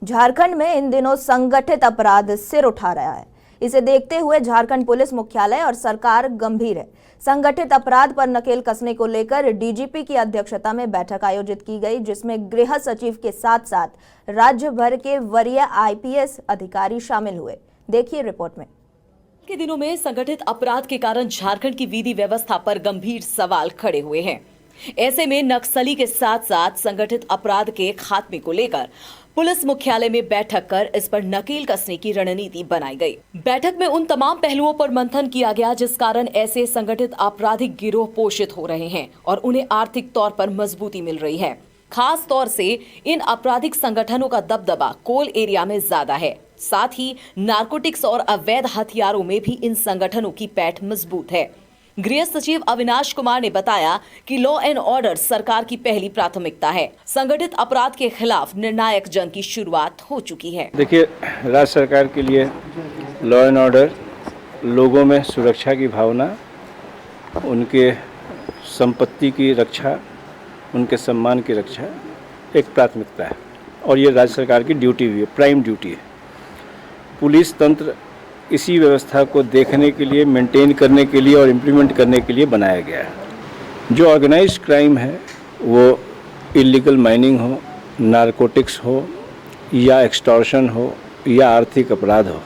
झारखंड में इन दिनों संगठित अपराध सिर उठा रहा है। इसे देखते हुए झारखंड पुलिस मुख्यालय और सरकार गंभीर है। संगठित अपराध पर नकेल कसने को लेकर डीजीपी की अध्यक्षता में बैठक आयोजित की गई, जिसमें गृह सचिव के साथ साथ राज्य भर के वरीय आईपीएस अधिकारी शामिल हुए। देखिए रिपोर्ट में। के दिनों में संगठित अपराध के कारण झारखंड की विधि व्यवस्था पर गंभीर सवाल खड़े हुए हैं। ऐसे में नक्सली के साथ साथ संगठित अपराध के खात्मे को लेकर पुलिस मुख्यालय में बैठक कर इस पर नकेल कसने की रणनीति बनाई गई। बैठक में उन तमाम पहलुओं पर मंथन किया गया जिस कारण ऐसे संगठित आपराधिक गिरोह पोषित हो रहे हैं और उन्हें आर्थिक तौर पर मजबूती मिल रही है। खास तौर से इन आपराधिक संगठनों का दबदबा कोल एरिया में ज्यादा है। साथ ही नारकोटिक्स और अवैध हथियारों में भी इन संगठनों की पैठ मजबूत है। गृह सचिव अविनाश कुमार ने बताया कि लॉ एंड ऑर्डर सरकार की पहली प्राथमिकता है। संगठित अपराध के खिलाफ निर्णायक जंग की शुरुआत हो चुकी है। देखिए, राज्य सरकार के लिए लॉ एंड ऑर्डर, लोगों में सुरक्षा की भावना, उनके संपत्ति की रक्षा, उनके सम्मान की रक्षा एक प्राथमिकता है और ये राज्य सरकार की ड्यूटी भी है, प्राइम ड्यूटी है। पुलिस तंत्र इसी व्यवस्था को देखने के लिए, मेंटेन करने के लिए और इम्प्लीमेंट करने के लिए बनाया गया है। जो ऑर्गेनाइज्ड क्राइम है वो इलीगल माइनिंग हो, नारकोटिक्स हो या एक्सटॉर्शन हो या आर्थिक अपराध हो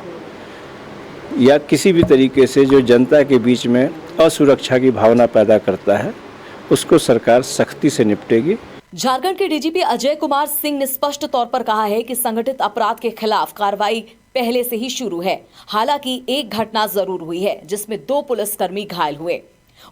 या किसी भी तरीके से जो जनता के बीच में असुरक्षा की भावना पैदा करता है, उसको सरकार सख्ती से निपटेगी। झारखंड के डीजीपी अजय कुमार सिंह ने स्पष्ट तौर पर कहा है कि संगठित अपराध के खिलाफ कार्रवाई पहले से ही शुरू है। हालांकि एक घटना जरूर हुई है जिसमें 2 पुलिसकर्मी घायल हुए।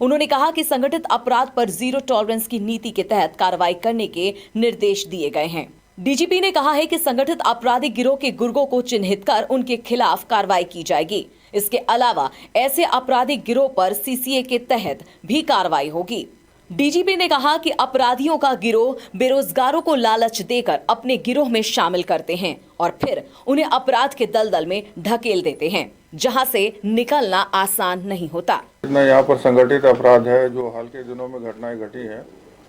उन्होंने कहा कि संगठित अपराध पर जीरो टॉलरेंस की नीति के तहत कार्रवाई करने के निर्देश दिए गए हैं। डीजीपी ने कहा है कि संगठित आपराधिक गिरोह के गुर्गों को चिन्हित कर उनके खिलाफ कार्रवाई की जाएगी। इसके अलावा ऐसे आपराधिक गिरोह पर सीसीए के तहत भी कार्रवाई होगी। डीजीपी ने कहा कि अपराधियों का गिरोह बेरोजगारों को लालच देकर अपने गिरोह में शामिल करते हैं और फिर उन्हें अपराध के दलदल में ढकेल देते हैं, जहां से निकलना आसान नहीं होता। यहाँ पर संगठित अपराध है, जो हाल के दिनों में घटनाएं घटी हैं,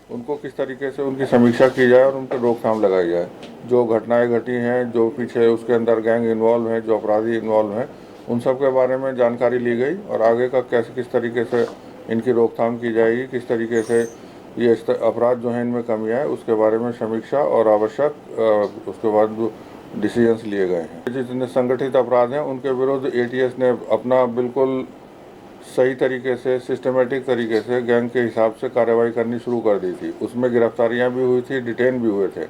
उनको किस तरीके से उनकी समीक्षा की जाए और उन पर रोकथाम लगाई जाए। जो घटनाएं घटी हैं, जो पीछे उसके अंदर गैंग इन्वॉल्व हैं, जो अपराधी इन्वॉल्व हैं, उन सब के बारे में जानकारी ली गई और आगे का कैसे किस तरीके से इनकी रोकथाम की जाएगी, किस तरीके से ये अपराध जो है इनमें कमियां है, उसके बारे में समीक्षा और आवश्यक उसके बाद डिसीजंस लिए गए हैं। जितने संगठित अपराध हैं उनके विरुद्ध एटीएस ने अपना बिल्कुल सही तरीके से, सिस्टमेटिक तरीके से गैंग के हिसाब से कार्रवाई करनी शुरू कर दी थी। उसमें गिरफ्तारियां भी हुई थी, डिटेन भी हुए थे।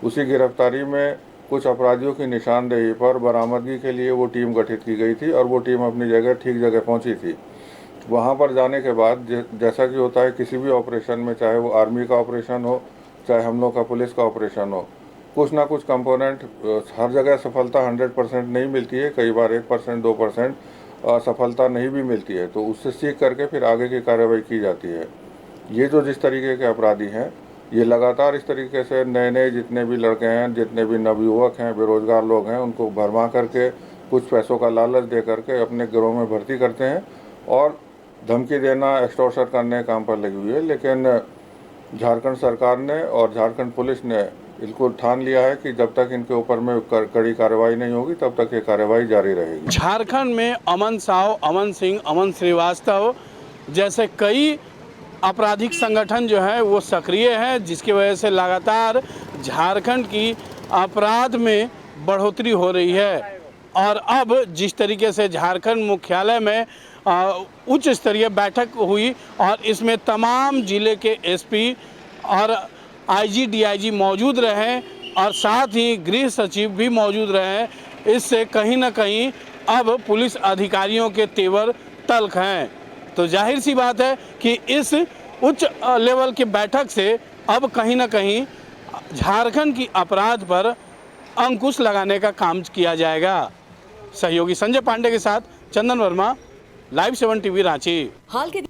उसी गिरफ्तारी में कुछ अपराधियों की निशानदेही पर बरामदगी के लिए वो टीम गठित की गई थी और वो टीम अपनी जगह ठीक जगह पहुंची थी। वहाँ पर जाने के बाद जैसा कि होता है किसी भी ऑपरेशन में, चाहे वो आर्मी का ऑपरेशन हो, चाहे हम लोग का पुलिस का ऑपरेशन हो, कुछ ना कुछ कंपोनेंट, हर जगह सफलता 100% नहीं मिलती है। कई बार 1%, 2% सफलता नहीं भी मिलती है, तो उससे सीख करके फिर आगे की कार्रवाई की जाती है। ये जो जिस तरीके के अपराधी हैं, ये लगातार इस तरीके से नए नए जितने भी लड़के हैं, जितने भी नवयुवक हैं, बेरोजगार लोग हैं, उनको भरमा करके कुछ पैसों का लालच दे करके अपने गिरोह में भर्ती करते हैं और धमकी देना, एक्सटॉर्शन करने काम पर लगी हुई है। लेकिन झारखंड सरकार ने और झारखंड पुलिस ने बिल्कुल ठान लिया है कि जब तक इनके ऊपर में कड़ी कार्रवाई नहीं होगी तब तक ये कार्रवाई जारी रहेगी। झारखंड में अमन साव, अमन सिंह, अमन श्रीवास्तव जैसे कई आपराधिक संगठन जो है वो सक्रिय है, जिसकी वजह से लगातार झारखंड की अपराध में बढ़ोतरी हो रही है। और अब जिस तरीके से झारखंड मुख्यालय में उच्च स्तरीय बैठक हुई और इसमें तमाम जिले के एसपी और आईजी, डीआईजी मौजूद रहे और साथ ही गृह सचिव भी मौजूद रहे, इससे कहीं ना कहीं अब पुलिस अधिकारियों के तेवर तल्ख हैं। तो जाहिर सी बात है कि इस उच्च लेवल की बैठक से अब कहीं ना कहीं झारखंड की अपराध पर अंकुश लगाने का काम किया जाएगा। सहयोगी संजय पांडे के साथ चंदन वर्मा, लाइव 7 टीवी रांची। हाल के